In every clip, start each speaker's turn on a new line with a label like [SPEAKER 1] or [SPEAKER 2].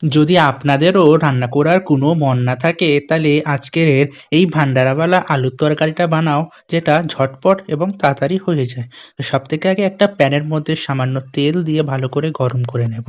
[SPEAKER 1] যদি আপনাদেরও রান্না করার কোনো মন না থাকে তাহলে আজকের এই ভান্ডারাওয়ালা আলুর তরকারিটা বানাও, যেটা ঝটপট এবং তাড়াতাড়ি হয়ে যায়। তো সব থেকে আগে একটা প্যানের মধ্যে সামান্য তেল দিয়ে ভালো করে গরম করে নেব।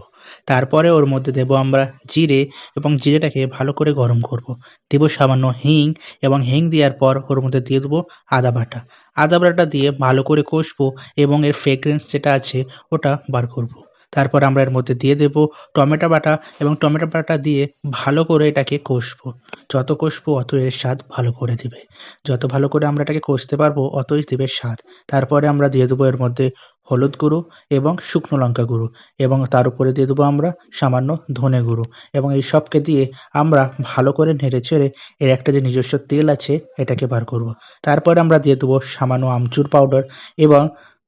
[SPEAKER 1] তারপরে ওর মধ্যে দেব আমরা জিরে, এবং জিরেটাকে ভালো করে গরম করব। দেব সামান্য হিং, এবং হিং দেওয়ার পর ওর মধ্যে দিয়ে দেবো আদা বাটা। আদা বাটা দিয়ে ভালো করে কষবো এবং এর ফ্রেগ্রেন্স যেটা আছে ওটা বার করব। তারপর আমরা এর মধ্যে দিয়ে দেব টমেটো বাটা, এবং টমেটো বাটা দিয়ে ভালো করে এটাকে কষবো। যত কষবো অত এর স্বাদ ভালো করে দিবে। যত ভালো করে আমরা এটাকে কষতে পারবো অতই দিবে স্বাদ। তারপরে আমরা দিয়ে দেবো এর মধ্যে হলুদ গুঁড়ো এবং শুকনো লঙ্কা গুঁড়ো, এবং তার উপরে দিয়ে দেবো আমরা সামান্য ধনে গুঁড়ো, এবং এই সবকে দিয়ে আমরা ভালো করে নেড়ে চেড়ে এর একটা যে নিজস্ব তেল আছে এটাকে বার করব। তারপরে আমরা দিয়ে দেবো সামান্য আমচুর পাউডার এবং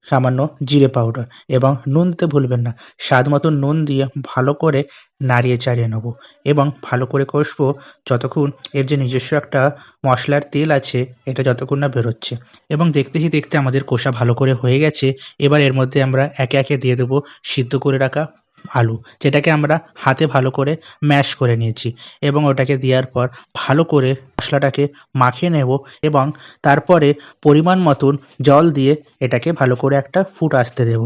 [SPEAKER 1] সামান্য জিরে পাউডার, এবং নুন দিতে ভুলবেন না। স্বাদ মতো নুন দিয়ে ভালো করে নাড়িয়ে চাড়িয়ে নেব, এবং ভালো করে কষবো যতক্ষণ এর যে নিজস্ব একটা মশলার তেল আছে এটা যতক্ষণ না বেরোচ্ছে। এবং দেখতেই দেখতে আমাদের কষা ভালো করে হয়ে গেছে। এবার এর মধ্যে আমরা একে একে দিয়ে দেবো সিদ্ধ করে রাখা আলু, যেটাকে আমরা হাতে ভালো করে ম্যাশ করে নিয়েছি, এবং ওটাকে দেওয়ার পর ভালো করে মশলাটাকে মাখিয়ে নেব, এবং তারপরে পরিমাণ মতন জল দিয়ে এটাকে ভালো করে একটা ফুট আসতে দেব।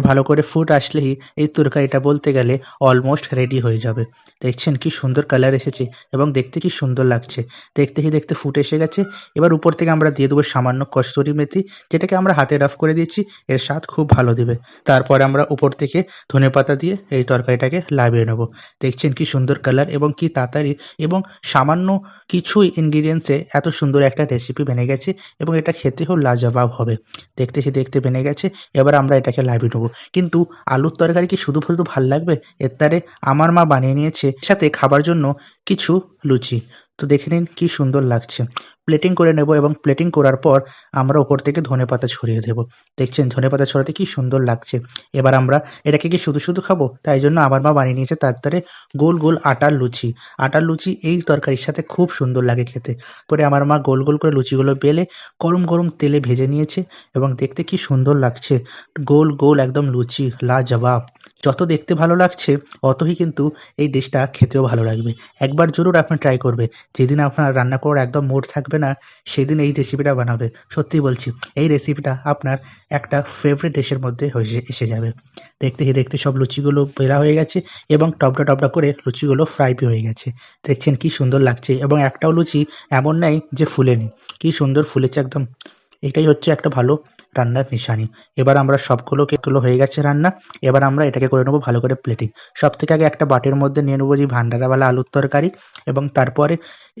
[SPEAKER 1] ভালো করে ফুট আসলেই এই তরকারিটা বলতে গেলে অলমোস্ট রেডি হয়ে যাবে। দেখছেন কি সুন্দর কালার এসেছে, এবং দেখতে কি সুন্দর লাগছে। দেখতে ফুট এসে গেছে। এবার উপর থেকে আমরা দিয়ে দেবো সামান্য কস্তুরি মেথি, যেটাকে আমরা হাতে রাফ করে দিয়েছি। এর স্বাদ খুব ভালো দিবে। তারপর আমরা উপর থেকে ধনেপাতা দিয়ে এই তরকারিটাকে নামিয়ে নেব। দেখছেন কি সুন্দর কালার এবং কি তাড়াতাড়ি, এবং সামান্য কিছু ইনগ্রিডিয়েন্টসে এত সুন্দর একটা রেসিপি বেনে গেছে, এবং এটা খেতেও লাজবাব হবে। দেখতে বেনে গেছে। এবার আমরা এটাকে নামিয়ে নেব। কিন্তু আলুর তরকারি কি শুধু ভাল লাগবে? এর তারে আমার মা বানিয়ে নিয়েছে সাথে খাবার জন্য কিছু লুচি। তো দেখে নিন কি সুন্দর লাগছে। প্লেটিং করে নেব, এবং প্লেটিং করার পর আমরা উপর থেকে ধনেপাতা ছড়িয়ে দেব। দেখছেন ধনেপাতা ছড়াতে কি সুন্দর লাগছে। এবার আমরা এটাকে কি শুধু খাবো? তাই জন্য আমার মা বানিয়ে নিয়েছে তার ধারে গোল আটার লুচি। আটার লুচি এই তরকারির সাথে খুব সুন্দর লাগে খেতে। করে আমার মা গোল করে লুচিগুলো বেলে গরম তেলে ভেজে নিয়েছে, এবং দেখতে কি সুন্দর লাগছে। গোল একদম লুচি, লাজবাব। যত দেখতে ভালো লাগছে অতই কিন্তু এই ডিশটা খেতেও ভালো লাগবে। একবার জরুর আপনি ট্রাই করবে। যেদিন আপনার রান্না করার একদম মুড থাকবে না সেদিন এই রেসিপিটা বানাবে। সত্যি বলছি, এই রেসিপিটা আপনার একটা ফেভারিট ডিশের মধ্যে এসে যাবে। দেখতে সব লুচিগুলো বেলা হয়ে গেছে, এবং টপটা করে লুচিগুলো ফ্রাই হয়ে গেছে। দেখছেন কি সুন্দর লাগছে, এবং একটাও লুচি এমন নেই যে ফুলেনি। কি সুন্দর ফুলেছে একদম। এটাই হচ্ছে একটা ভালো রান্নার নিশানি। এবার আমরা সবগুলো হয়ে গেছে রান্না। এবার আমরা এটাকে করে নেবো ভালো করে প্লেটিং। সবথেকে আগে একটা বাটির মধ্যে নিয়ে নেবো যে ভান্ডারাওয়ালা আলুর তরকারি, এবং তারপরে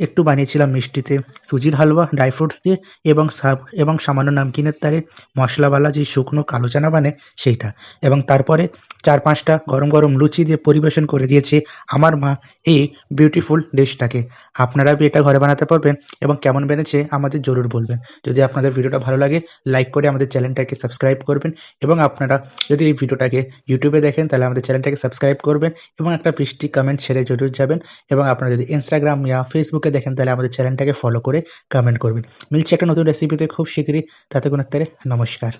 [SPEAKER 1] একটু বানিয়েছিলাম মিষ্টিতে সুজির হালুয়া ড্রাই ফ্রুটস দিয়ে, এবং সামান্য নামকিনের তারে মশলাওয়ালা যে শুকনো কালো চানা বানে সেইটা, এবং তারপরে 4-5টা গরম লুচি দিয়ে পরিবেশন করে দিয়েছে আমার মা এই বিউটিফুল ডিশটাকে। আপনারা এটা ঘরে বানাতে পারবেন, এবং কেমন বেড়েছে আমাদের জরুর বলবেন। যদি আপনাদের ভিডিওটা ভালো লাগে লাইক করে আমাদের চ্যানেলটাকে সাবস্ক্রাইব করবেন, এবং আপনারা যদি এই ভিডিওটাকে ইউটিউবে দেখেন তাহলে আমাদের চ্যানেলটাকে সাবস্ক্রাইব করবেন, এবং একটা মিষ্টি কমেন্ট ছেড়ে জরুর যাবেন। এবং আপনারা যদি ইনস্টাগ্রাম ইয়া ফেসবুকে দেখেন তাহলে আমাদের চ্যানেলটাকে ফলো করে কমেন্ট করবেন। মিলছে একটা নতুন রেসিপিতে খুব শীঘ্রই। তাতে কোনো নমস্কার।